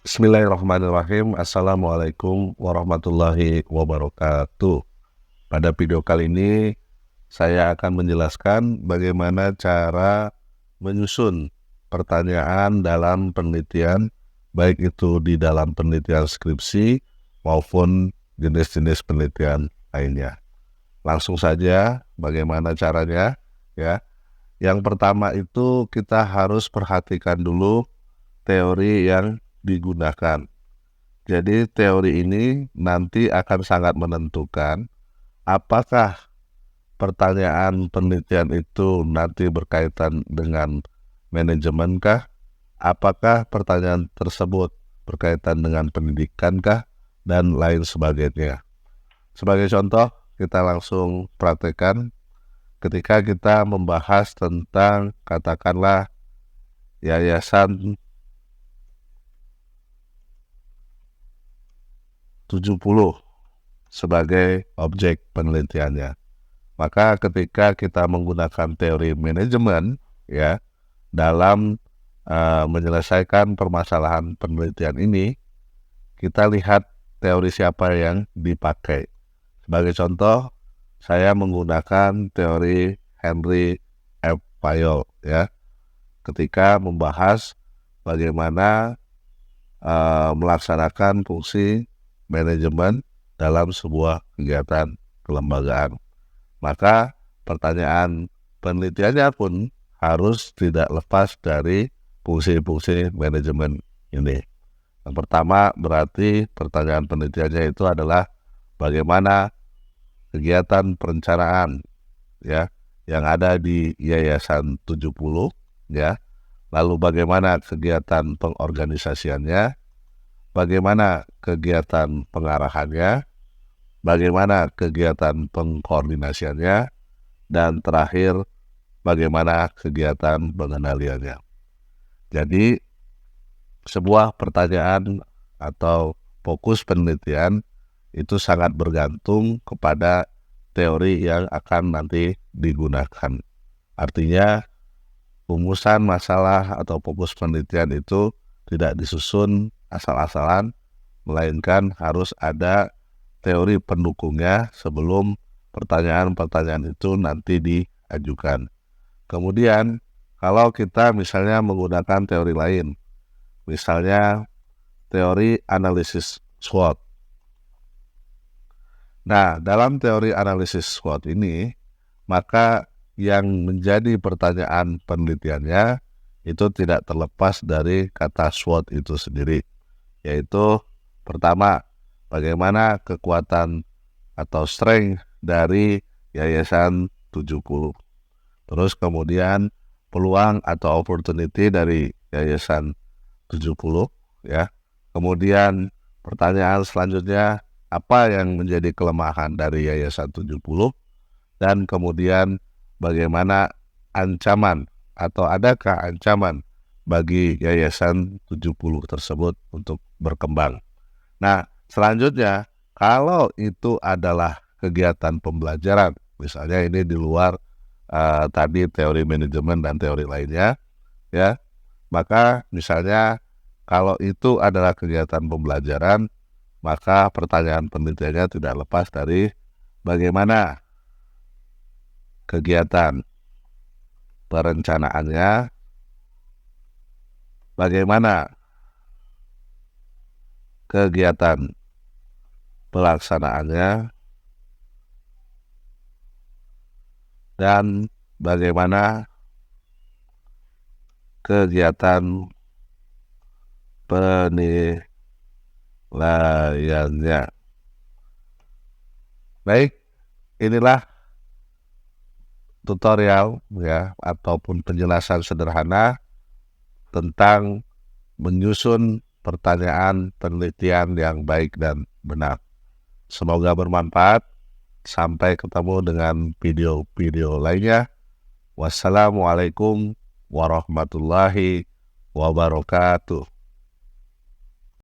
Bismillahirrahmanirrahim. Assalamualaikum warahmatullahi wabarakatuh. Pada video kali ini, saya akan menjelaskan bagaimana cara menyusun pertanyaan dalam penelitian, baik itu di dalam penelitian skripsi maupun jenis-jenis penelitian lainnya. Langsung saja, bagaimana caranya? Ya, yang pertama itu kita harus perhatikan dulu teori yang digunakan. Jadi teori ini nanti akan sangat menentukan apakah pertanyaan penelitian itu nanti berkaitan dengan manajemen kah? Apakah pertanyaan tersebut berkaitan dengan pendidikan kah? Dan lain sebagainya. Sebagai contoh, kita langsung praktekkan ketika kita membahas tentang katakanlah yayasan 70 sebagai objek penelitiannya. Maka ketika kita menggunakan teori manajemen ya dalam menyelesaikan permasalahan penelitian ini, kita lihat teori siapa yang dipakai. Sebagai contoh, saya menggunakan teori Henry F. Fayol ya ketika membahas bagaimana melaksanakan fungsi manajemen dalam sebuah kegiatan kelembagaan. Maka pertanyaan penelitiannya pun harus tidak lepas dari fungsi-fungsi manajemen ini. Yang pertama berarti pertanyaan penelitiannya itu adalah bagaimana kegiatan perencanaan ya yang ada di Yayasan 70 ya. Lalu bagaimana kegiatan pengorganisasiannya, bagaimana kegiatan pengarahannya, bagaimana kegiatan pengkoordinasiannya, dan terakhir bagaimana kegiatan pengendaliannya. Jadi sebuah pertanyaan atau fokus penelitian itu sangat bergantung kepada teori yang akan nanti digunakan. Artinya rumusan masalah atau fokus penelitian itu tidak disusun asal-asalan, melainkan harus ada teori pendukungnya sebelum pertanyaan-pertanyaan itu nanti diajukan. Kemudian, kalau kita misalnya menggunakan teori lain, misalnya teori analisis SWOT. Nah, dalam teori analisis SWOT ini, maka yang menjadi pertanyaan penelitiannya itu tidak terlepas dari kata SWOT itu sendiri, yaitu pertama, bagaimana kekuatan atau strength dari Yayasan 70. Terus kemudian peluang atau opportunity dari Yayasan 70 ya. Kemudian pertanyaan selanjutnya, apa yang menjadi kelemahan dari Yayasan 70? Dan kemudian bagaimana ancaman atau adakah ancaman bagi Yayasan 70 tersebut untuk berkembang. Nah, selanjutnya kalau itu adalah kegiatan pembelajaran, misalnya ini di luar tadi teori manajemen dan teori lainnya, ya, maka misalnya kalau itu adalah kegiatan pembelajaran, maka pertanyaan penelitiannya tidak lepas dari bagaimana kegiatan perencanaannya, bagaimana kegiatan pelaksanaannya, dan bagaimana kegiatan penilaiannya. Baik, inilah tutorial ya ataupun penjelasan sederhana tentang menyusun pertanyaan penelitian yang baik dan benar. Semoga bermanfaat. Sampai ketemu dengan video-video lainnya. Wassalamualaikum warahmatullahi wabarakatuh.